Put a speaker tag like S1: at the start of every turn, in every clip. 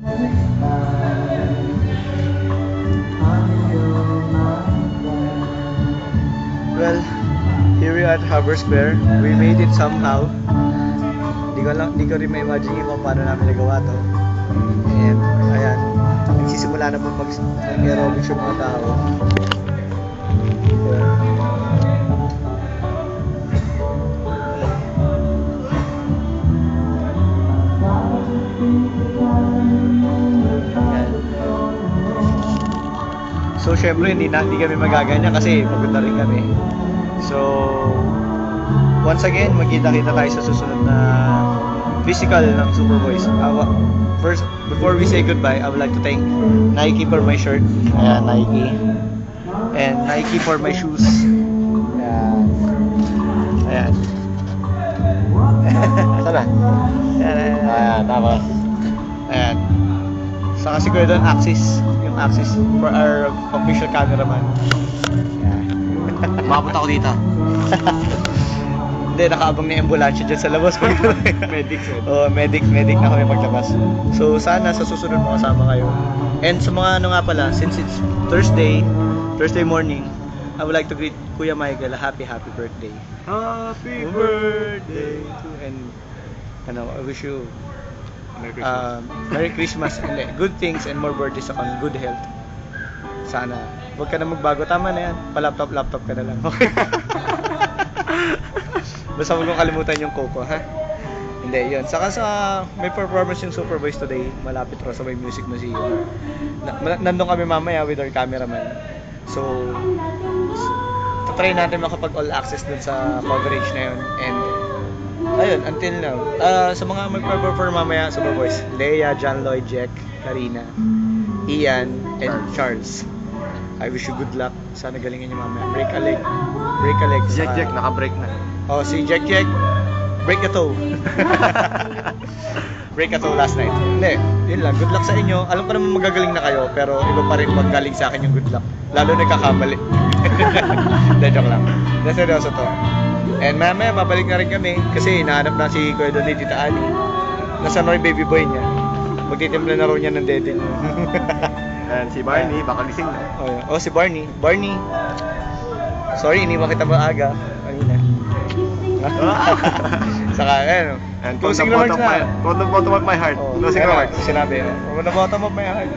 S1: Well, here we are at Harbor Square. We made it somehow. Di ko rin ma-imagine kung paano namin nagawa to. And ayan, nagsisimula na po mag-aerobics yung mga tao. So syempre hindi kami magaganya kasi pagod na rin kami. So once again, magkita-kita tayo sa susunod na physical ng Superboys. First, before we say goodbye, I would like to thank Nike for my shirt. Ayan, Nike. And Nike for my shoes. Ayan. Ayan. Sana? Ayan, tapos. Ayan. Saka siguro doon, Axis. Yung Axis for our official cameraman. Ayan.
S2: Mabot ako dito.
S1: Hindi, nakaabang na yung ambulansya dyan sa labas.
S2: Medics eh.
S1: Oo, medic na kami paglabas. So sana sa susunod makasama kayo. And sa mga ano nga pala, since it's Thursday morning, I would like to greet Kuya Michael a happy birthday.
S2: Happy birthday
S1: to and I wish you
S2: Merry Christmas.
S1: Merry Christmas and good things and more birthdays upon good health. Sana huwag ka na magbago, tama na yan. Pa-laptop ka na lang. Okay. Basta huwag mong kalimutan yung Coco, ha? Hindi, yun. Saka may performance yung Superboys today. Malapit rin sa may music museum. Nandun kami mamaya with our cameraman. So tatry natin makapag all access dun sa coverage na yun. And ayun, until now. Sa mga mag-perform mamaya, Superboys, Leia, John Lloyd, Jack, Karina, Ian, and Charles. I wish you good luck. Sana galingin niyo mamaya. Break a leg.
S2: Jack, naka-break na.
S1: Oh, si Jack, break a toe. Break a toe last night. Hindi, yun lang. Good luck sa inyo. Alam ko naman magagaling na kayo, pero iba pa rin pag galing sa akin yung good luck. Lalo nagkakamali. Hindi, joke lang. Hindi, seryoso to. And mamaya, babalik na rin kami kasi hinahanap na si Kuya Don ni Tita Annie. Nasaan na rin baby boy niya. Magtitimpla na rin niya ng dede niya.
S2: And si Barney, baka gising na.
S1: Oh, si Barney. Barney, sorry, iniwan kita maaga. Kanina. Saka, ano.
S2: And from the bottom of my heart. Closing remarks.
S1: Sinabi, from the bottom of my heart.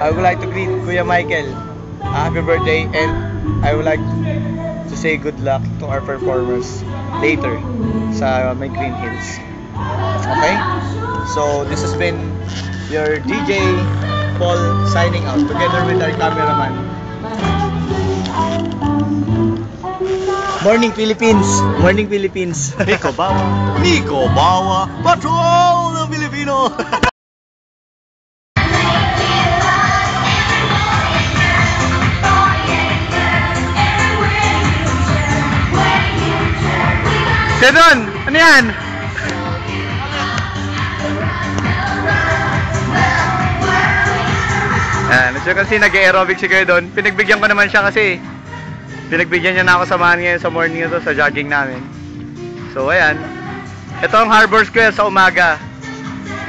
S1: I would like to greet Kuya Michael. Happy birthday, and I would like to say good luck to our performers later sa may Green Hills. Okay? So, this has been your DJ Paul signing out together with our cameraman. Morning Philippines! Morning Philippines!
S2: Nico Bawa, patrol ng Pilipino!
S1: Kedon! Ano yan? As you can see, nag-aerobic si Kedon. Pinagbigyan ko naman siya kasi pinagbigyan niya na ako samahan ngayon sa morning ito sa jogging namin. So ayan, ito ang Harbor Square sa umaga.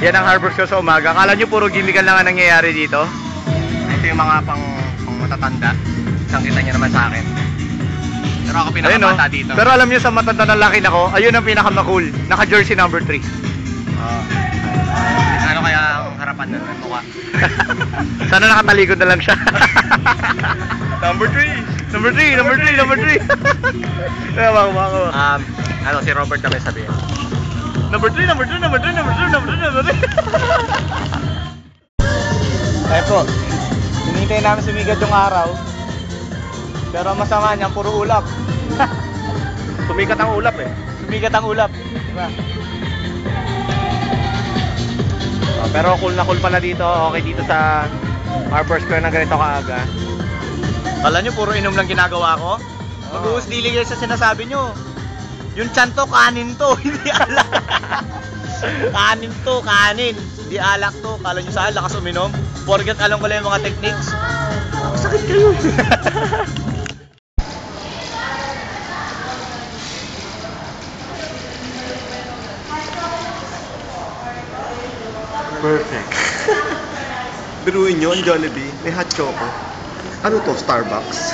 S1: Yan ang Harbor Square sa umaga. Akala nyo puro gimmickan lang ang nangyayari dito?
S2: Ito yung mga pang matatanda. Isang kita niya naman sa akin. Pero ako pinakamata dito.
S1: Pero alam nyo, sa matanda na laki na ko, ayun ang pinakamakul. Naka-jersey number 3.
S2: Ano kaya ang harapan nun? Mukha.
S1: Sana nakatalikod na lang siya.
S2: Number 3.
S1: Number 3.
S2: Ano, si Robert kami sabihin.
S1: Number 3. Ay po, hinihintay namin sumigat yung araw. Pero ang masama niyan, puro ulap.
S2: Sumikat ang ulap eh.
S1: Sumigat ang ulap. Diba?
S2: Pero cool na cool pala dito. Okay dito sa Harbor Square na ganito kaaga.
S1: Kala nyo, puro inom lang ginagawa ko? Mag-uus dili kayo sa sinasabi nyo. Yung tiyan to, kanin to, hindi alak. Kanin to, kanin. Hindi alak to. Kala nyo saan, lakas uminom. Forget alam ko lang yung mga techniques. Sakit kayo.
S3: Perfect. Biruin nyo, ang Jollibee, may hot choco. Ano to, Starbucks?